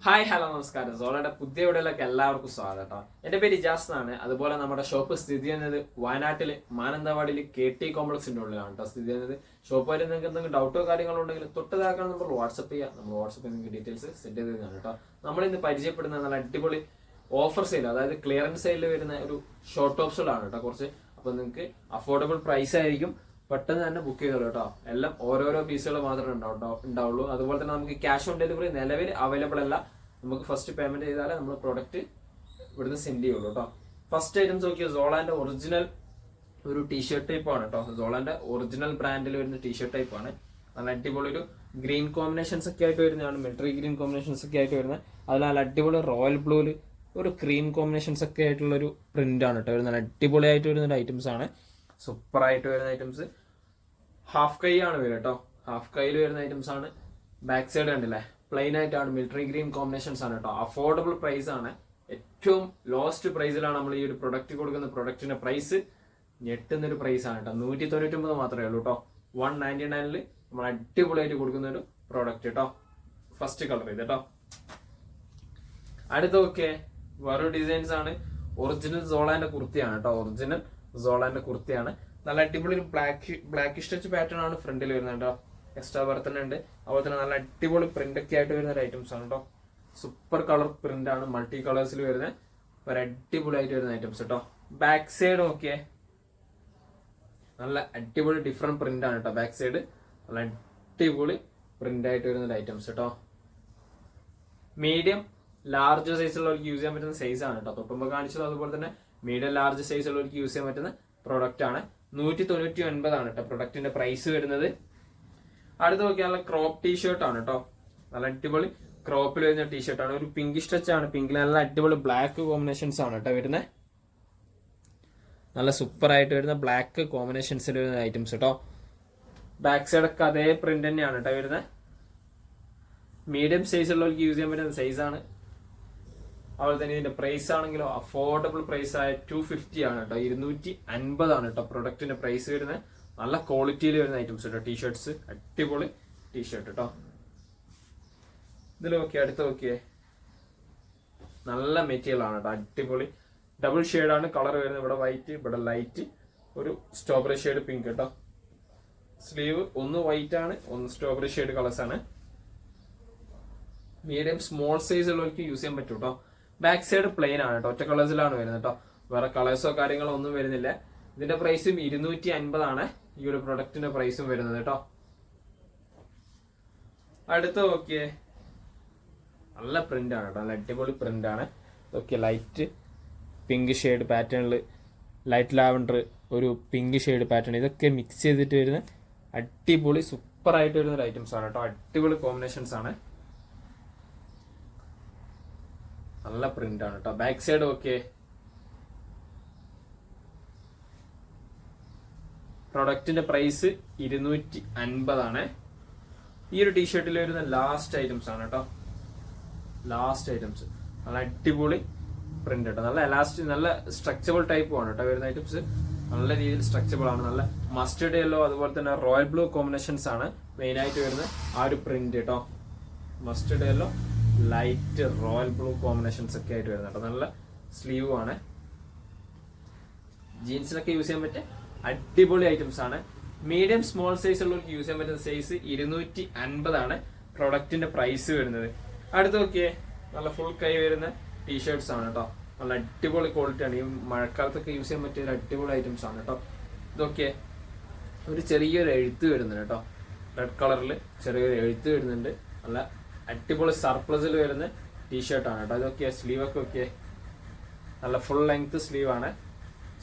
Hi hello നമസ്കാരം. സോളയുടെ പുതിയ വീഡിയോയിലേക്ക് എല്ലാവർക്കും സ്വാഗതം കേട്ടോ. എൻ്റെ പേര് ഇജാസ് എന്നാണ്. അതുപോലെ നമ്മുടെ ഷോപ്പ് സ്ഥിതി ചെയ്യുന്നത് വയനാട്ടിൽ മാനന്തവാടിയിൽ KT കോംപ്ലക്സിന്റെ ഉള്ളിലാണ് കേട്ടോ സ്ഥിതി ചെയ്യുന്നത്. ഷോപ്പുകാർ നിങ്ങൾക്ക് എന്തെങ്കിലും ഡൗട്ടോ കാര്യങ്ങളോ ഉണ്ടെങ്കിൽ തൊട്ടതാക്കാൻ നമ്മൾ വാട്സപ്പ് ചെയ്യുക. നമ്മൾ വാട്സപ്പിൽ നിങ്ങൾക്ക് ഡീറ്റെയിൽസ് സെൻഡ് ചെയ്ത് തരുന്നതാണ് കേട്ടോ. നമ്മളിന്ന് പരിചയപ്പെടുന്ന നല്ല അടിപൊളി ഓഫർ സെയിൽ, അതായത് ക്ലിയറൻസ് സെയിലിൽ വരുന്ന ഒരു ഷോർട്ട് ടോപ്സുകളാണ് കേട്ടോ കുറച്ച്. അപ്പോൾ നിങ്ങൾക്ക് അഫോർഡബിൾ പ്രൈസ് ആയിരിക്കും. പെട്ടെന്ന് തന്നെ ബുക്ക് ചെയ്തോളൂ കേട്ടോ. എല്ലാം ഓരോരോ പീസുകൾ മാത്രമേ ഉണ്ടാവുള്ളൂ. അതുപോലെ തന്നെ നമുക്ക് ക്യാഷ് ഓൺ ഡെലിവറി നിലവിൽ അവൈലബിൾ അല്ല. നമുക്ക് ഫസ്റ്റ് പേയ്മെന്റ് ചെയ്താലേ നമ്മൾ പ്രൊഡക്റ്റ് ഇവിടുന്ന് സെൻഡ് ചെയ്യുള്ളൂ കേട്ടോ. ഫസ്റ്റ് ഐറ്റംസ് നോക്കിയാൽ സോളാന്റെ ഒറിജിനൽ ഒരു ടീഷർട്ട് ടൈപ്പ് ആണ് കേട്ടോ. സോളാന്റെ ഒറിജിനൽ ബ്രാൻഡിൽ വരുന്ന ടീഷർട്ട് ടൈപ്പ് ആണ്. നല്ല അടിപൊളി ഒരു ഗ്രീൻ കോമ്പിനേഷൻസ് ഒക്കെ ആയിട്ട് വരുന്നതാണ്. മിലിറ്ററി ഗ്രീൻ കോമ്പിനേഷൻസ് ഒക്കെ ആയിട്ട് വരുന്നത്. അതിൽ നല്ല അടിപൊളി റോയൽ ബ്ലൂവിൽ ഒരു ക്രീം കോമ്പിനേഷൻസ് ഒക്കെ ആയിട്ടുള്ള ഒരു പ്രിന്റ് ആണ് കേട്ടോ. നല്ല അടിപൊളിയായിട്ട് വരുന്ന ഐറ്റംസ് ആണ്. സൂപ്പർ ആയിട്ട് വരുന്ന ഐറ്റംസ്. ഹാഫ് കൈ ആണ് വരിക കേട്ടോ. ഹാഫ് കൈയിൽ വരുന്ന ഐറ്റംസ് ആണ്. ബാക്ക് സൈഡ് കണ്ടില്ലേ, പ്ലെയിൻ ആയിട്ടാണ്. മിലിറ്ററി ഗ്രീൻ കോമ്പിനേഷൻസ് ആണ് കേട്ടോ. അഫോർഡബിൾ പ്രൈസ് ആണ്. ഏറ്റവും ലോസ്റ്റ് പ്രൈസിലാണ് നമ്മൾ ഈ ഒരു പ്രൊഡക്റ്റ് കൊടുക്കുന്ന. പ്രൊഡക്റ്റിന്റെ പ്രൈസ് ഞെട്ടുന്ന ഒരു പ്രൈസ് ആണ് കേട്ടോ. 199 മാത്രമേ ഉള്ളൂ കേട്ടോ. 199 നമ്മൾ അടിപൊളിയായിട്ട് കൊടുക്കുന്ന ഒരു പ്രൊഡക്റ്റ് കേട്ടോ. ഫസ്റ്റ് കളർ ഇത് കേട്ടോ. അടുത്ത ഓക്കെ വേറൊരു ഡിസൈൻസ് ആണ്. ഒറിജിനൽ സോളാന്റെ കുർത്തിയാണ് കേട്ടോ. ഒറിജിനൽ സോളാന്റെ കുർത്തിയാണ്. നല്ല അടിപൊളി ഒരു ബ്ലാക്ക് സ്റ്റിച്ച് പാറ്റേൺ ആണ് ഫ്രണ്ടിൽ വരുന്നത് കേട്ടോ. എക്സ്ട്രാ ബർത്തന ഉണ്ട്. അതുപോലെ തന്നെ നല്ല അടിപൊളി പ്രിന്റ് ഒക്കെ ആയിട്ട് വരുന്ന ഒരു ഐറ്റംസ് ആണ് കേട്ടോ. സൂപ്പർ കളർ പ്രിന്റ് ആണ്. മൾട്ടി കളേഴ്സിൽ വരുന്ന ഒരു അടിപൊളി ആയിട്ട് വരുന്ന ഐറ്റംസ് കേട്ടോ. ബാക്ക് സൈഡ് ഓക്കെ നല്ല അടിപൊളി ഡിഫറെന്റ് പ്രിന്റ് ആണ് കേട്ടോ. ബാക്ക് സൈഡ് നല്ല അടിപൊളി പ്രിന്റ് ആയിട്ട് വരുന്ന ഐറ്റംസ് കേട്ടോ. മീഡിയം ലാർജ് സൈസുള്ളവർക്ക് യൂസ് ചെയ്യാൻ പറ്റുന്ന സൈസ് ആണ് കേട്ടോ. തൊട്ടുമ്പോൾ കാണിച്ചത് അതുപോലെ തന്നെ മീഡിയം ലാർജ് സൈസ് ഉള്ളവർക്ക് യൂസ് ചെയ്യാൻ പറ്റുന്ന പ്രൊഡക്റ്റ് ആണ്. 199 ആണ് കേട്ടോ പ്രൊഡക്റ്റിന്റെ പ്രൈസ് വരുന്നത്. അടുത്ത് നോക്കിയാൽ നല്ല ക്രോപ്പ് ടീഷർട്ട് ആണ് കേട്ടോ. നല്ല അടിപൊളി ക്രോപ്പിൽ വരുന്ന ടീഷർട്ട് ആണ്. ഒരു പിങ്ക് ടച്ച് ആണ്. പിങ്കിൽ നല്ല അടിപൊളി ബ്ലാക്ക് കോമ്പിനേഷൻസ് ആണ് കേട്ടോ വരുന്നത്. നല്ല സൂപ്പർ ആയിട്ട് വരുന്ന ബ്ലാക്ക് കോമ്പിനേഷൻസിൽ വരുന്ന ഐറ്റംസ് കേട്ടോ. ബാക്ക് സൈഡ് ഒക്കെ അതേ പ്രിന്റ് തന്നെയാണ് കേട്ടോ വരുന്നത്. മീഡിയം സൈസ് ഉള്ളവർക്ക് യൂസ് ചെയ്യാൻ പറ്റുന്ന സൈസ് ആണ്. അതുപോലെ തന്നെ ഇതിന്റെ പ്രൈസ് ആണെങ്കിലോ അഫോർഡബിൾ പ്രൈസ് ആയ 250 ആണ് കേട്ടോ. 250 ആണ് കേട്ടോ പ്രൊഡക്റ്റിന്റെ പ്രൈസ് വരുന്നത്. നല്ല ക്വാളിറ്റിയിൽ വരുന്ന ഐറ്റംസ് കേട്ടോ. ടീഷർട്സ് അടിപൊളി ടീഷർട്ട് കേട്ടോ. ഇതിൽ നോക്കിയേ, അടുത്ത് നോക്കിയേ, നല്ല മെറ്റീരിയൽ ആണ് കേട്ടോ. അടിപൊളി ഡബിൾ ഷെയ്ഡാണ് കളർ വരുന്നത്. ഇവിടെ വൈറ്റ്, ഇവിടെ ലൈറ്റ്, ഒരു സ്ട്രോബെറി ഷെയ്ഡ് പിങ്ക് കേട്ടോ. സ്ലീവ് ഒന്ന് വൈറ്റ് ആണ്, ഒന്ന് സ്ട്രോബെറി ഷെയ്ഡ് കളേഴ്സ് ആണ്. മീഡിയം സ്മോൾ സൈസ് ഉള്ളവർക്ക് യൂസ് ചെയ്യാൻ പറ്റും കേട്ടോ. ബാക്ക് സൈഡ് പ്ലെയിൻ ആണ് കേട്ടോ. ഒറ്റ കളേഴ്സിലാണ് വരുന്നത് കേട്ടോ. വേറെ കളേഴ്സോ കാര്യങ്ങളോ ഒന്നും വരുന്നില്ല. ഇതിന്റെ പ്രൈസും 250 ആണ് ഈ ഒരു പ്രൊഡക്റ്റിന്റെ പ്രൈസും വരുന്നത് കേട്ടോ. അടുത്ത നോക്കിയേ, നല്ല പ്രിന്റ് ആണ് കേട്ടോ. നല്ല അടിപൊളി പ്രിന്റ് ആണ്. ഓക്കെ, ലൈറ്റ് പിങ്ക് ഷെയ്ഡ് പാറ്റേണിൽ ലൈറ്റ് ലാവൻഡർ, ഒരു പിങ്ക് ഷെയ്ഡ് പാറ്റേൺ, ഇതൊക്കെ മിക്സ് ചെയ്തിട്ട് വരുന്ന അടിപൊളി സൂപ്പർ ആയിട്ട് വരുന്ന ഐറ്റംസ് ആണ് കേട്ടോ. അടിപൊളി കോമ്പിനേഷൻസ് ആണ്. നല്ല പ്രിന്റ് ആണ് കേട്ടോ. Back side okay. പ്രൊഡക്റ്റിന്റെ പ്രൈസ് 250 ആണ്. ഈ ഒരു ടീഷർട്ടിൽ വരുന്ന ലാസ്റ്റ് ഐറ്റംസ് ആണ് കേട്ടോ. ലാസ്റ്റ് ഐറ്റംസ് നല്ല അടിപൊളി പ്രിന്റ് കേട്ടോ. നല്ല എലാസ്റ്റിക്, നല്ല സ്ട്രക്ചബിൾ ടൈപ്പ് ആണ് കേട്ടോ വരുന്ന ഐറ്റംസ്. നല്ല രീതിയിൽ സ്ട്രക്ചബിൾ ആണ്. നല്ല മസ്റ്റേർഡ് യെല്ലോ അതുപോലെ തന്നെ റോയൽ ബ്ലൂ കോമ്പിനേഷൻസ് ആണ് മെയിൻ ആയിട്ട് വരുന്ന ആ ഒരു പ്രിന്റ് കേട്ടോ. Mustard yellow, light royal blue combinations ഒക്കെ ആയിട്ട് വരുന്നത് കേട്ടോ. നല്ല സ്ലീവ് ആണ്. ജീൻസിനൊക്കെ യൂസ് ചെയ്യാൻ പറ്റിയ അടിപൊളി ഐറ്റംസ് ആണ്. മീഡിയം സ്മോൾ സൈസ് ഉള്ളവർക്ക് യൂസ് ചെയ്യാൻ പറ്റുന്ന സൈസ് 250 ആണ് പ്രൊഡക്റ്റിന്റെ പ്രൈസ് വരുന്നത്. അടുത്ത് നോക്കിയേ, നല്ല ഫുൾ കൈ വരുന്ന ടീഷർട്സ് ആണ് കേട്ടോ. നല്ല അടിപൊളി ക്വാളിറ്റി ആണ്. ഈ മഴക്കാലത്തൊക്കെ യൂസ് ചെയ്യാൻ പറ്റിയ അടിപൊളി ഐറ്റംസ് ആണ് കേട്ടോ. ഇതൊക്കെ ഒരു ചെറിയൊരു എഴുത്ത് വരുന്നുണ്ട് കേട്ടോ. റെഡ് കളറിൽ ചെറിയൊരു എഴുത്ത് വരുന്നുണ്ട്. നല്ല അടിപൊളി സർപ്ലസിൽ വരുന്ന ടീഷർട്ടാണ് കേട്ടോ. ഇതൊക്കെ സ്ലീവൊക്കെ ഒക്കെ നല്ല ഫുൾ ലെങ്ത് സ്ലീവ് ആണ്.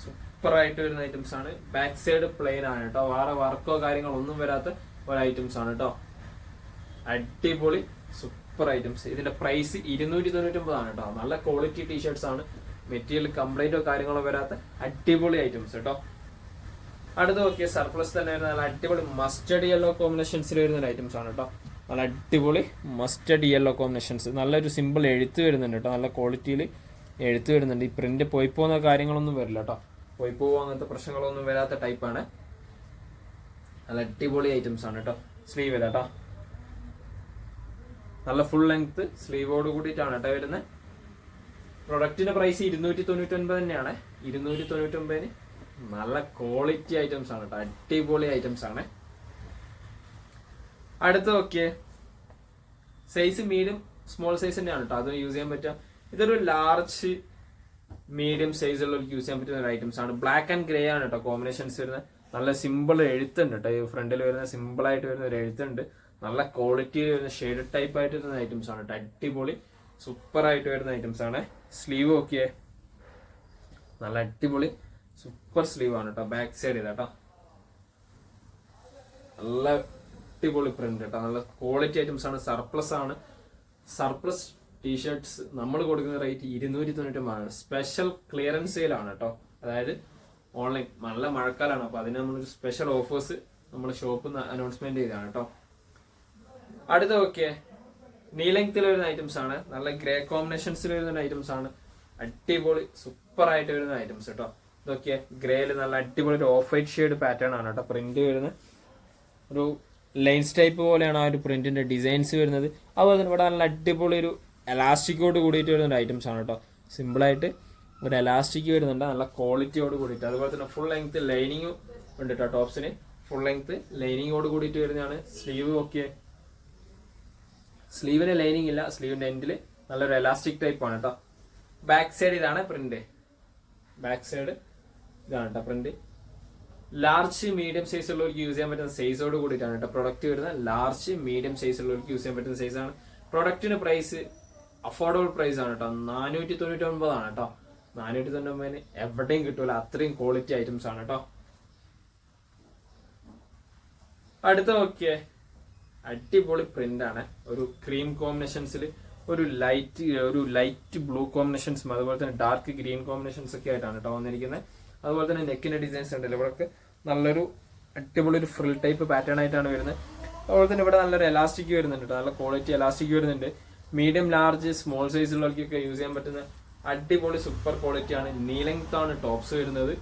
സൂപ്പർ ആയിട്ട് വരുന്ന ഐറ്റംസ് ആണ്. ബാക്ക് സൈഡ് പ്ലെയിൻ ആണ് കേട്ടോ. വേറെ വർക്കോ കാര്യങ്ങളോ ഒന്നും വരാത്ത ഒരു ഐറ്റംസ് ആണ് കേട്ടോ. അടിപൊളി സൂപ്പർ ഐറ്റംസ്. ഇതിന്റെ പ്രൈസ് 299 ആണ് കേട്ടോ. നല്ല ക്വാളിറ്റി ടീഷർട്സ് ആണ്. മെറ്റീരിയൽ കംപ്ലൈന്റോ കാര്യങ്ങളോ വരാത്ത അടിപൊളി ഐറ്റംസ് കേട്ടോ. അടുത്ത് നോക്കിയ സർപ്ലസ് തന്നെ വരുന്ന നല്ല അടിപൊളി മസ്റ്റർഡ് യെല്ലോ കോമ്പിനേഷൻസിൽ വരുന്ന ഐറ്റംസ് ആണ് കേട്ടോ. നല്ല അടിപൊളി മസ്റ്റർഡ് യെല്ലോ കോമ്പിനേഷൻസ്. നല്ലൊരു സിമ്പിൾ എഴുത്ത് വരുന്നുണ്ട് കേട്ടോ. നല്ല ക്വാളിറ്റിയിൽ എഴുത്ത് വരുന്നുണ്ട്. ഈ പ്രിന്റ് പോയി പോകുന്ന കാര്യങ്ങളൊന്നും വരില്ല കേട്ടോ. പോയി പോകുക അങ്ങനത്തെ പ്രശ്നങ്ങളൊന്നും വരാത്ത ടൈപ്പാണ്. നല്ല അടിപൊളി ഐറ്റംസ് ആണ് കേട്ടോ. സ്ലീവ് വരാം കേട്ടോ. നല്ല ഫുൾ ലെങ്ത് സ്ലീവോട് കൂടിയിട്ടാണ് കേട്ടോ വരുന്നത്. പ്രൊഡക്റ്റിന്റെ പ്രൈസ് 299 തന്നെയാണ്. 299 നല്ല ക്വാളിറ്റി ഐറ്റംസ് ആണ് കേട്ടോ, അടിപൊളി ഐറ്റംസ് ആണ്. അടുത്ത നോക്കിയേ, സൈസ് മീഡിയം സ്മോൾ സൈസ് തന്നെയാണ് കേട്ടോ, അത് യൂസ് ചെയ്യാൻ പറ്റുക. ഇതൊരു ലാർജ് മീഡിയം സൈസുള്ളവർക്ക് യൂസ് ചെയ്യാൻ പറ്റുന്ന ഒരു ഐറ്റംസ് ആണ്. ബ്ലാക്ക് ആൻഡ് ഗ്രേ ആണ് കേട്ടോ കോമ്പിനേഷൻസ് വരുന്നത്. നല്ല സിമ്പിൾ എഴുത്തുണ്ട് കേട്ടോ, ഈ ഫ്രണ്ടിൽ വരുന്ന സിമ്പിൾ ആയിട്ട് വരുന്ന ഒരു എഴുത്തുണ്ട്. നല്ല ക്വാളിറ്റിയിൽ വരുന്ന ഷെയ്ഡ് ടൈപ്പ് ആയിട്ട് വരുന്ന ഐറ്റംസ് ആണ് കേട്ടോ, അടിപൊളി സൂപ്പർ ആയിട്ട് വരുന്ന ഐറ്റംസ് ആണ്. സ്ലീവ് നോക്കിയേ, നല്ല അടിപൊളി സൂപ്പർ സ്ലീവ് ആണ് കേട്ടോ. ബാക്ക് സൈഡ് ഇതാട്ടോ, നല്ല അടിപൊളി പ്രിന്റ് കേട്ടോ, നല്ല ക്വാളിറ്റി ഐറ്റംസ് ആണ്. സർപ്ലസ് ആണ്. സർപ്ലസ് ടീഷർട്ട്സ് നമ്മൾ കൊടുക്കുന്ന റേറ്റ് 299 സ്പെഷ്യൽ ക്ലിയറൻസ് സെയിലാണ് കേട്ടോ. അതായത് ഓൺലൈൻ നല്ല മഴക്കാലാണ്, അപ്പൊ അതിന് നമ്മളൊരു സ്പെഷ്യൽ ഓഫേഴ്സ് നമ്മൾ ഷോപ്പ് അനൗൺസ്മെന്റ് ചെയ്താണ് കേട്ടോ. അടുത്ത ഓക്കെ, നീ ലെങ്ത്തിൽ വരുന്ന ഐറ്റംസ് ആണ്. നല്ല ഗ്രേ കോമ്പിനേഷൻസിൽ വരുന്ന ഐറ്റംസ് ആണ്. അടിപൊളി സൂപ്പർ ആയിട്ട് വരുന്ന ഐറ്റംസ് കേട്ടോ. ഇതൊക്കെ ഗ്രേയിൽ നല്ല അടിപൊളി ഒരു ഓഫ് വൈറ്റ് ഷെയ്ഡ് പാറ്റേൺ ആണ് കേട്ടോ പ്രിന്റ് വരുന്നത്. ഒരു ലൈൻസ് ടൈപ്പ് പോലെയാണ് ആ ഒരു പ്രിന്റിന്റെ ഡിസൈൻസ് വരുന്നത്. അതുപോലെ തന്നെ ഇവിടെ നല്ല അടിപൊളി ഒരു എലാസ്റ്റിക്കോട് കൂടിയിട്ട് വരുന്ന ഐറ്റംസ് ആണ് കേട്ടോ. സിമ്പിളായിട്ട് ഒരു എലാസ്റ്റിക് വരുന്നുണ്ട്, നല്ല ക്വാളിറ്റിയോട് കൂടിയിട്ട്. അതുപോലെ തന്നെ ഫുൾ ലെങ്ത് ലൈനിങ്ങും ഉണ്ട് കേട്ടോ ടോപ്സിന്. ഫുൾ ലെങ്ത് ലൈനിങ്ങോട് കൂടിയിട്ട് വരുന്നതാണ്. സ്ലീവ് ഓക്കെ, സ്ലീവിന് ലൈനിങ് ഇല്ല, സ്ലീവിന്റെ എൻഡിൽ നല്ലൊരു എലാസ്റ്റിക് ടൈപ്പ് ആണ് കേട്ടോ. ബാക്ക് സൈഡ് ഇതാണ് പ്രിന്റ്, ബാക്ക് സൈഡ് ഇതാണ് കേട്ടോ പ്രിന്റ്. ലാർജ് മീഡിയം സൈസ് ഉള്ളവർക്ക് യൂസ് ചെയ്യാൻ പറ്റുന്ന സൈസോട് കൂടിയിട്ടാണ് കേട്ടോ പ്രൊഡക്റ്റ് വരുന്നത്. ലാർജ് മീഡിയം സൈസ് ഉള്ളവർക്ക് യൂസ് ചെയ്യാൻ പറ്റുന്ന സൈസാണ്. പ്രൊഡക്റ്റിന് പ്രൈസ് അഫോർഡബിൾ പ്രൈസ് ആണ് കേട്ടോ, 499 ആണ് കേട്ടോ. 499 എവിടെയും കിട്ടൂല, അത്രയും ക്വാളിറ്റി ഐറ്റംസ് ആണ് കേട്ടോ. അടുത്ത നോക്കിയേ, അടിപൊളി പ്രിന്റ് ആണ്. ഒരു ക്രീം കോമ്പിനേഷൻസിൽ ഒരു ലൈറ്റ് ബ്ലൂ കോമ്പിനേഷൻസും അതുപോലെ തന്നെ ഡാർക്ക് ഗ്രീൻ കോമ്പിനേഷൻസ് ഒക്കെ ആയിട്ടാണ് കേട്ടോ വന്നിരിക്കുന്നത്. അതുപോലെ തന്നെ നെക്കിന്റെ ഡിസൈൻസ് ഉണ്ടല്ലോ, ഇവിടെ നല്ലൊരു അടിപൊളി ഒരു ഫ്രിൽ ടൈപ്പ് പാറ്റേൺ ആയിട്ടാണ് വരുന്നത്. അതുപോലെ തന്നെ ഇവിടെ നല്ലൊരു എലാസ്റ്റിക് വരുന്നുണ്ട്, നല്ല ക്വാളിറ്റി എലാസ്റ്റിക് വരുന്നുണ്ട്. മീഡിയം ലാർജ് സ്മോൾ സൈസ് ഉള്ളവർക്കൊക്കെ യൂസ് ചെയ്യാൻ പറ്റുന്ന അടിപൊളി സൂപ്പർ ക്വാളിറ്റി ആണ്. നീ ലെങ്ത് ആണ് ടോപ്സ് വരുന്നത്.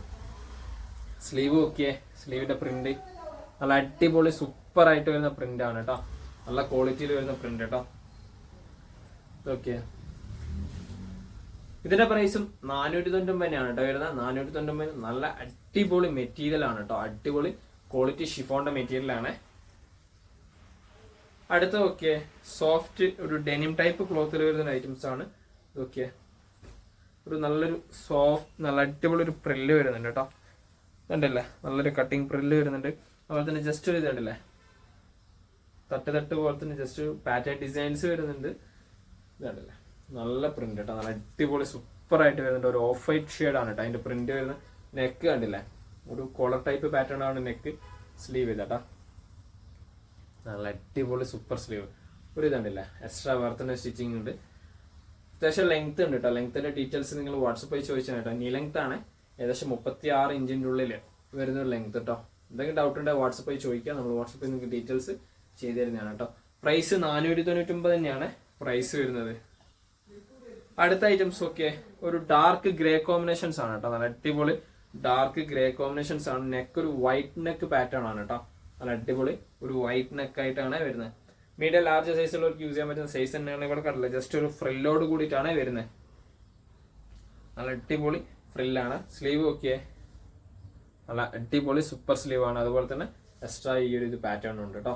സ്ലീവ് നോക്കിയേ, സ്ലീവിന്റെ പ്രിന്റ് നല്ല അടിപൊളി സൂപ്പർ ആയിട്ട് വരുന്ന പ്രിന്റ് ആണ് കേട്ടോ, നല്ല ക്വാളിറ്റിയിൽ വരുന്ന പ്രിന്റ് കേട്ടോ. ഓക്കെ, ഇതിന്റെ പ്രൈസും 499 തന്നെയാണ് കേട്ടോ വരുന്നത്. 499 നല്ല അടിപൊളി മെറ്റീരിയൽ ആണ് കേട്ടോ, അടിപൊളി ക്വാളിറ്റി ഷിഫോണിന്റെ മെറ്റീരിയൽ ആണ്. അടുത്ത ഓക്കെ, സോഫ്റ്റ് ഒരു ഡെനിം ടൈപ്പ് ക്ലോത്തിൽ വരുന്ന ഐറ്റംസ് ആണ്. ഓക്കെ, ഒരു നല്ലൊരു സോഫ്റ്റ് നല്ല അടിപൊളി ഒരു പ്രില്ല് വരുന്നുണ്ട് കേട്ടോ. കണ്ടല്ലേ, നല്ലൊരു കട്ടിങ് പ്രില്ല് വരുന്നുണ്ട്. അതുപോലെ തന്നെ ജസ്റ്റ് ഒരു ഇതുണ്ടല്ലേ, തട്ട് പോലെ തന്നെ ജസ്റ്റ് പാറ്റേൺ ഡിസൈൻസ് വരുന്നുണ്ട്. ഇതുണ്ടല്ലേ, നല്ല പ്രിന്റ് കേട്ടോ, നല്ല അടിപൊളി സൂപ്പർ ആയിട്ട് വരുന്നുണ്ട്. ഒരു ഓഫ് വൈറ്റ് ഷെയ്ഡ് ആണ് കേട്ടോ അതിന്റെ പ്രിന്റ് വരുന്നത്. നെക്ക് കണ്ടില്ലേ, ഒരു കോളർ ടൈപ്പ് പാറ്റേൺ ആണ് നെക്ക്. സ്ലീവ് ഇതാട്ടോ, നല്ല അടിപൊളി സൂപ്പർ സ്ലീവ്. ഒരു ഇതുണ്ടല്ലേ, എക്സ്ട്രാ വേർത്തിന്റെ സ്റ്റിച്ചിങ് ഉണ്ട്. അത്യാവശ്യം ലെങ്ത് ഉണ്ട് കേട്ടോ. ലെങ്ത്തിന്റെ ഡീറ്റെയിൽസ് നിങ്ങൾ വാട്സപ്പ് ആയി ചോദിച്ചാൽ കേട്ടോ. നീ ലെങ്ത് ആണ്, ഏകദേശം 36 ഇഞ്ചിന്റെ ഉള്ളിൽ വരുന്ന ഒരു ലെങ്ത് കേട്ടോ. എന്തെങ്കിലും ഡൗട്ട് ഉണ്ടെങ്കിൽ വാട്സപ്പ് ആയി ചോദിക്കാം, നമ്മൾ വാട്സപ്പിൽ നിങ്ങൾക്ക് ഡീറ്റെയിൽസ് ചെയ്തു തരുന്നതാണ് കേട്ടോ. പ്രൈസ് 499 തന്നെയാണ് പ്രൈസ് വരുന്നത്. അടുത്ത ഐറ്റംസ് ഒക്കെ ഒരു ഡാർക്ക് ഗ്രേ കോമ്പിനേഷൻസ് ആണ് കേട്ടോ, നല്ല അടിപൊളി ഡാർക്ക് ഗ്രേ കോമ്പിനേഷൻസ് ആണ്. നെക്ക് ഒരു വൈറ്റ് നെക്ക് പാറ്റേൺ ആണ് കേട്ടോ, നല്ല അടിപൊളി ഒരു വൈറ്റ് നെക്ക് ആയിട്ടാണ് വരുന്നത്. മീഡിയം ലാർജ് സൈസുള്ളവർക്ക് യൂസ് ചെയ്യാൻ പറ്റുന്ന സൈസ് തന്നെയാണ്. ഇവിടെ കണ്ടില്ല, ജസ്റ്റ് ഒരു ഫ്രില്ലോട് കൂടിയിട്ടാണ് വരുന്നത്. നല്ല അടിപൊളി ഫ്രില്ലാണ്. സ്ലീവ് നോക്കിയേ, നല്ല അടിപൊളി സൂപ്പർ സ്ലീവ് ആണ്. അതുപോലെ തന്നെ എക്സ്ട്രാ ഈ ഒരു ഇത് പാറ്റേൺ ഉണ്ട് കേട്ടോ.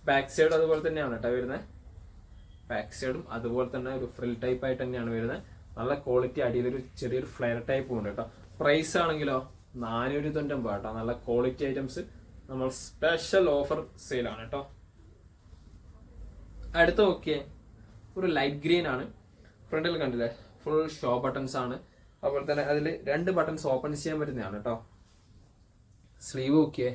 ബാക്ക് സൈഡ് അതുപോലെ തന്നെയാണ് കേട്ടോ വരുന്നത്. ബാക്ക് സൈഡും അതുപോലെ തന്നെ ഒരു ഫ്രിൽ ടൈപ്പ് ആയിട്ട് തന്നെയാണ് വരുന്നത്. നല്ല ക്വാളിറ്റി, അടിയിലൊരു ചെറിയൊരു ഫ്ലെയർ ടൈപ്പും ഉണ്ട് കേട്ടോ. പ്രൈസ് ആണെങ്കിലോ 499 കേട്ടോ. നല്ല ക്വാളിറ്റി ഐറ്റംസ് നമ്മൾ സ്പെഷ്യൽ ഓഫർ സെയിലാണ് കേട്ടോ. അടുത്ത നോക്കിയേ, ഒരു ലൈറ്റ് ഗ്രീൻ ആണ്. ഫ്രണ്ടിൽ കണ്ടില്ലേ, ഫുൾ ഷോ ബട്ടൺസ് ആണ്. അതുപോലെ തന്നെ അതിൽ 2 ബട്ടൺസ് ഓപ്പൺ ചെയ്യാൻ പറ്റുന്നതാണ് കേട്ടോ. സ്ലീവ് നോക്കിയേ,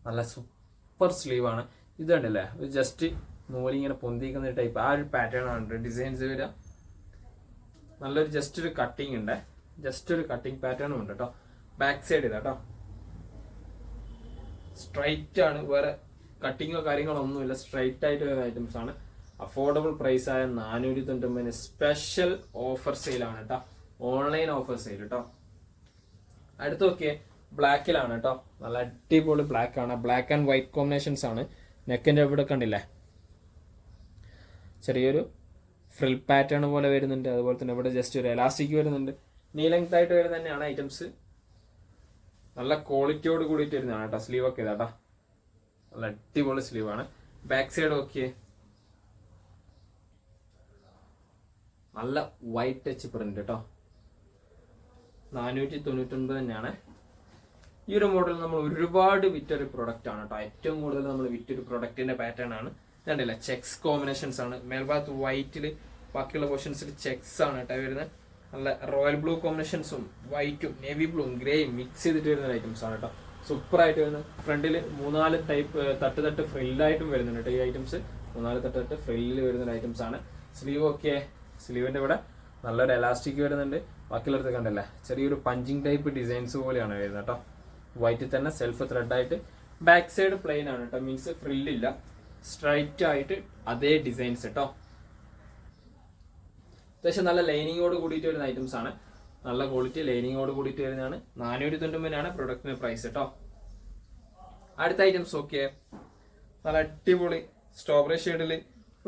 നല്ല സൂപ്പർ സ്ലീവ് ആണ്. ഇത് കണ്ടില്ലേ, ജസ്റ്റ് നൂലിങ്ങനെ പൊന്തിക്കുന്ന ടൈപ്പ് ആ ഒരു പാറ്റേൺ ആണ് ഡിസൈൻസ് വരിക. നല്ലൊരു ജസ്റ്റ് ഒരു കട്ടിങ് ഉണ്ട്, ജസ്റ്റ് ഒരു കട്ടിങ് പാറ്റേണും ഉണ്ട് കേട്ടോ. ബാക്ക് സൈഡ് ഇതാ കേട്ടോ, സ്ട്രൈറ്റ് ആണ്, വേറെ കട്ടിങ്ങോ കാര്യങ്ങളോ ഒന്നുമില്ല, സ്ട്രൈറ്റ് ആയിട്ട് വരുന്ന ഐറ്റംസ് ആണ്. അഫോർഡബിൾ പ്രൈസ് ആയ 499 സ്പെഷ്യൽ ഓഫർ സെയിലാണ് കേട്ടോ, ഓൺലൈൻ ഓഫർ സെയിൽ കേട്ടോ. അടുത്ത നോക്കിയേ, ബ്ലാക്കിലാണ് കേട്ടോ, നല്ല അടിപൊളി ബ്ലാക്ക് ആണ്. ബ്ലാക്ക് ആൻഡ് വൈറ്റ് കോമ്പിനേഷൻസ് ആണ്. നെക്കിന്റെ ഇവിടെ കണ്ടില്ലേ, ചെറിയൊരു ഫ്രിൽ പാറ്റേൺ പോലെ വരുന്നുണ്ട്. അതുപോലെ തന്നെ ഇവിടെ ജസ്റ്റ് ഒരു എലാസ്റ്റിക് വരുന്നുണ്ട്. നീ ലെങ്ത് ആയിട്ട് വരുന്ന തന്നെയാണ് ഐറ്റംസ്. നല്ല ക്വാളിറ്റിയോട് കൂടിയിട്ട് വരുന്നതാണ് കേട്ടോ. സ്ലീവ് ഒക്കെ ഇതാട്ടോ, നല്ല അടിപൊളി സ്ലീവാണ്. ബാക്ക് സൈഡ് നോക്കിയേ, നല്ല വൈറ്റ് ടച്ച് പ്രിന്റ് കേട്ടോ. 499 തന്നെയാണ്. ഈ ഒരു മോഡൽ നമ്മൾ ഒരുപാട് വിറ്റൊരു പ്രൊഡക്റ്റ് ആണ് കേട്ടോ. ഏറ്റവും കൂടുതൽ നമ്മൾ വിറ്റൊരു പ്രൊഡക്റ്റിന്റെ പാറ്റേൺ ആണ്. കണ്ടില്ല, ചെക്സ് കോമ്പിനേഷൻസ് ആണ്. മേൽഭാഗത്ത് വൈറ്റിൽ, ബാക്കിയുള്ള പോർഷൻസിൽ ചെക്സ് ആണ് കേട്ടോ വരുന്നത്. നല്ല റോയൽ ബ്ലൂ കോമ്പിനേഷൻസും വൈറ്റും നേവി ബ്ലൂവും ഗ്രേയും മിക്സ് ചെയ്തിട്ട് വരുന്ന ഐറ്റംസ് ആണ് കേട്ടോ. സൂപ്പർ ആയിട്ട് വരുന്നത്. ഫ്രണ്ടിൽ 3-4 ടൈപ്പ് തട്ട് ഫ്രില്ലായിട്ടും വരുന്നുണ്ട് കേട്ടോ. ഈ ഐറ്റംസ് 3-4 തട്ട് ഫ്രില്ലിൽ വരുന്ന ഐറ്റംസ് ആണ്. സ്ലീവ് ഒക്കെ, സ്ലീവിന്റെ ഇവിടെ നല്ലൊരു എലാസ്റ്റിക് വരുന്നുണ്ട്. ബാക്കിയുള്ളത് കണ്ടല്ലേ, ചെറിയൊരു പഞ്ചിങ് ടൈപ്പ് ഡിസൈൻസ് പോലെയാണ് വരുന്നത് കേട്ടോ. വൈറ്റിൽ തന്നെ സെൽഫ് ത്രെഡ് ആയിട്ട്. ബാക്ക് സൈഡ് പ്ലെയിൻ ആണ് കേട്ടോ, മീൻസ് ഫ്രില്ലില്ല, സ്ട്രൈറ്റ് ആയിട്ട് അതേ ഡിസൈൻസ് കേട്ടോ. അത്യാവശ്യം നല്ല ലൈനിങ്ങോട് കൂടിയിട്ട് വരുന്ന ഐറ്റംസ് ആണ്. നല്ല ക്വാളിറ്റി ലൈനിങ്ങോട് കൂടിയിട്ട് വരുന്നതാണ്. 499 പ്രൊഡക്റ്റിന് പ്രൈസ് കേട്ടോ. അടുത്ത ഐറ്റംസ് ഓക്കെ, നല്ല അടിപൊളി സ്ട്രോബെറി ഷെയ്ഡിൽ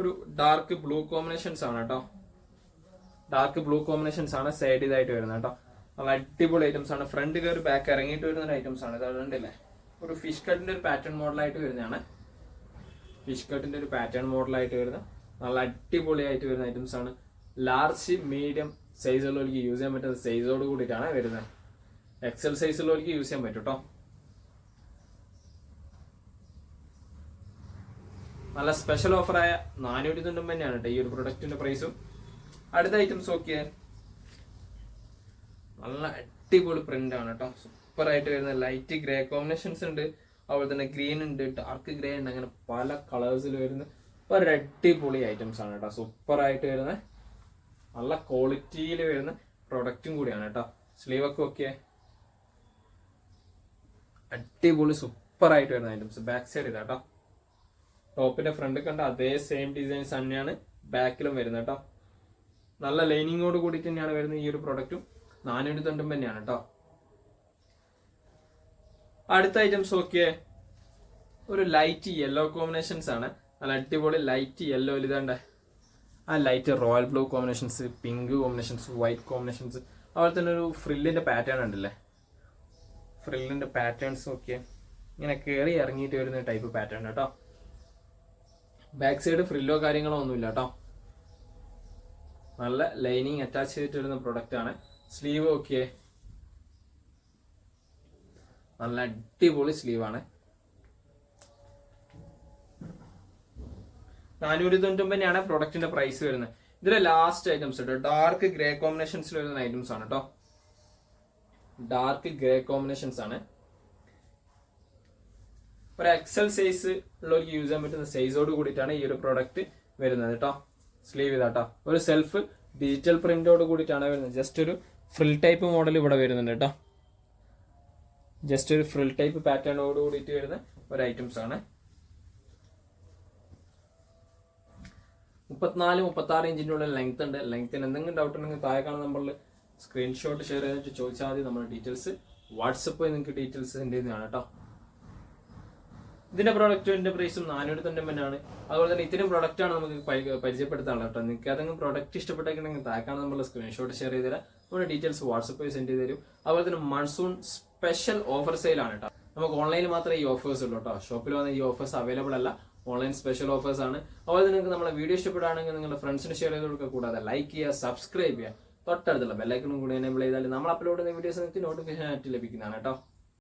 ഒരു ഡാർക്ക് ബ്ലൂ കോമ്പിനേഷൻസ് ആണ് കേട്ടോ. ഡാർക്ക് ബ്ലൂ കോമ്പിനേഷൻസ് ആണ് സൈഡ് ഇതായിട്ട് വരുന്നത് കേട്ടോ. നല്ല അടിപൊളി ഐറ്റംസ് ആണ്. ഫ്രണ്ട് കയറി ബാക്ക് ഇറങ്ങിയിട്ട് വരുന്ന ഐറ്റംസ് ആണ്. അതുകൊണ്ടല്ലേ ഒരു ഫിഷ് കട്ടിന്റെ ഒരു പാറ്റേൺ മോഡലായിട്ട് വരുന്നതാണ്. ഫിഷ് കട്ടിന്റെ ഒരു പാറ്റേൺ മോഡലായിട്ട് വരുന്ന നല്ല അടിപൊളിയായിട്ട് വരുന്ന ഐറ്റംസ് ആണ്. ലാർജ് മീഡിയം സൈസുള്ളവർക്ക് യൂസ് ചെയ്യാൻ പറ്റുന്ന സൈസോട് കൂടിയിട്ടാണ് വരുന്നത്. എക്സൽ സൈസുള്ളവർക്ക് യൂസ് ചെയ്യാൻ പറ്റും കേട്ടോ. നല്ല സ്പെഷ്യൽ ഓഫറായ 499 തന്നെയാണ് കേട്ടോ ഈ ഒരു പ്രൊഡക്റ്റിന്റെ പ്രൈസും. അടുത്ത ഐറ്റംസ് നോക്കിയേ, നല്ല അടിപൊളി പ്രിന്റ് ആണ് കേട്ടോ. സൂപ്പർ ആയിട്ട് വരുന്ന ലൈറ്റ് ഗ്രേ കോമ്പിനേഷൻസ് ഉണ്ട്, അതുപോലെ തന്നെ ഗ്രീൻ ഉണ്ട്, ഡാർക്ക് ഗ്രേ ഉണ്ട്, അങ്ങനെ പല കളേഴ്സിൽ വരുന്ന ഒരു അടിപൊളി ഐറ്റംസ് ആണ് കേട്ടോ. സൂപ്പർ ആയിട്ട് വരുന്ന നല്ല ക്വാളിറ്റിയിൽ വരുന്ന പ്രൊഡക്റ്റും കൂടിയാണ് കേട്ടോ. സ്ലീവ് ഒക്കെ നോക്കിയേ, അടിപൊളി സൂപ്പർ ആയിട്ട് വരുന്ന ഐറ്റംസ്. ബാക്ക് സൈഡ് ഇതാട്ടോ, ടോപ്പിന്റെ ഫ്രണ്ട് കണ്ട അതേ സെയിം ഡിസൈൻസ് തന്നെയാണ് ബാക്കിലും വരുന്നത് കേട്ടോ. നല്ല ലൈനിങ്ങോട് കൂടിയിട്ട് തന്നെയാണ് വരുന്നത് ഈ ഒരു പ്രൊഡക്റ്റും. 499 തന്നെയാണ് കേട്ടോ. അടുത്ത ഐറ്റംസ് നോക്കിയേ, ഒരു ലൈറ്റ് യെല്ലോ കോമ്പിനേഷൻസ് ആണ്. നല്ല അടിപൊളി ലൈറ്റ് യെല്ലോ, ഇതാണ്ട് ആ light royal blue combinations, pink combinations, white combinations, അതുപോലെ തന്നെ ഒരു ഫ്രില്ലിന്റെ പാറ്റേൺ ഉണ്ടല്ലേ, ഫ്രില്ലിന്റെ പാറ്റേൺസ് നോക്കിയേ, ഇങ്ങനെ കയറി ഇറങ്ങിയിട്ട് വരുന്ന ടൈപ്പ് പാറ്റേൺ കേട്ടോ. ബാക്ക് സൈഡ് ഫ്രില്ലോ കാര്യങ്ങളോ ഒന്നുമില്ല കേട്ടോ. നല്ല ലൈനിങ് അറ്റാച്ച് ചെയ്തിട്ട് വരുന്ന പ്രൊഡക്റ്റ് ആണ്. സ്ലീവ് നോക്കിയേ, നല്ല അടിപൊളി സ്ലീവാണ്. 499 പ്രൊഡക്റ്റിന്റെ പ്രൈസ് വരുന്നത്. ഇതിലെ ലാസ്റ്റ് ഐറ്റംസ് കേട്ടോ, ഡാർക്ക് ഗ്രേ കോമ്പിനേഷൻസിൽ വരുന്ന ഐറ്റംസ് ആണ് കേട്ടോ. ഡാർക്ക് ഗ്രേ കോമ്പിനേഷൻസ് ആണ്. ഒരു എക്സൽ സൈസ് ഉള്ളവർക്ക് യൂസ് ചെയ്യാൻ പറ്റുന്ന സൈസോട് കൂടിയിട്ടാണ് ഈ ഒരു പ്രൊഡക്റ്റ് വരുന്നത് കേട്ടോ. സ്ലീവ് ഇതാട്ടോ, ഒരു സെൽഫ് ഡിജിറ്റൽ പ്രിന്റോട് കൂടിയിട്ടാണ് വരുന്നത്. ജസ്റ്റ് ഒരു ഫ്രിൽ ടൈപ്പ് മോഡൽ ഇവിടെ വരുന്നുണ്ട് കേട്ടോ. ജസ്റ്റ് ഒരു ഫ്രിൽ ടൈപ്പ് പാറ്റേണോട് കൂടിയിട്ട് വരുന്ന ഒരു ഐറ്റംസ് ആണ്. 34-36 ഇഞ്ചിന്റെ ഉള്ളിൽ ലെങ്ത് ഉണ്ട്. ലെങ്ത്തിന് എന്തെങ്കിലും ഡൗട്ട് ഉണ്ടെങ്കിൽ താഴെ കാണുന്ന നമ്പറിൽ സ്ക്രീൻഷോട്ട് ഷെയർ ചെയ്തിട്ട് ചോദിച്ചാൽ മതി. നമ്മുടെ ഡീറ്റെയിൽസ് വാട്സപ്പ് നിങ്ങൾക്ക് ഡീറ്റെയിൽസ് സെൻഡ് ചെയ്യുന്നതാണ് കേട്ടോ. ഇതിന്റെ പ്രൊഡക്റ്റിന്റെ പ്രൈസും 499 അതുപോലെ തന്നെ ഇത്തരം പ്രൊഡക്റ്റ് ആണ് നമുക്ക് പരിചയപ്പെടുത്താനുള്ളത് കേട്ടോ. നിങ്ങൾക്ക് ഏതെങ്കിലും പ്രൊഡക്റ്റ് ഇഷ്ടപ്പെട്ടേക്കുണ്ടെങ്കിൽ താഴെ കാണുന്ന നമ്പറിൽ സ്ക്രീൻഷോട്ട് ഷെയർ ചെയ്ത് തരാം. നമ്മുടെ ഡീറ്റെയിൽസ് വാട്സപ്പ് സെൻഡ് ചെയ്ത് തരും. അതുപോലെ തന്നെ മൺസൂൺ സ്പെഷ്യൽ ഓഫർ സെയിൽ ആണ് കേട്ടോ. നമുക്ക് ഓൺലൈനിൽ മാത്രമേ ഈ ഓഫേഴ്സ് ഉള്ളൂ കേട്ടോ. ഷോപ്പിൽ വന്ന ഈ ഓഫേഴ്സ് അവൈലബിൾ അല്ല, ഓൺലൈൻ സ്പെഷ്യൽ ഓഫേഴ്സ് ആണ്. അതുപോലെ നിങ്ങൾക്ക് നമ്മളെ വീഡിയോ ഇഷ്ടപ്പെടുകയാണെങ്കിൽ നിങ്ങളുടെ ഫ്രണ്ട്സിന് ഷെയർ ചെയ്ത് കൊടുക്കുക. കൂടാതെ ലൈക്ക് ചെയ്യുക, സബ്സ്ക്രൈബ് ചെയ്യുക, തൊട്ടടുത്തുള്ള ബെല്ലൈക്കണും കൂടി എനേബിൾ ചെയ്താൽ നമ്മൾ അപ്ലോഡ് ചെയ്യുന്ന വീഡിയോസ് നിങ്ങൾക്ക് നോട്ടിഫിക്കേഷൻ ആയിട്ട് ലഭിക്കുന്നതാണ് കേട്ടോ.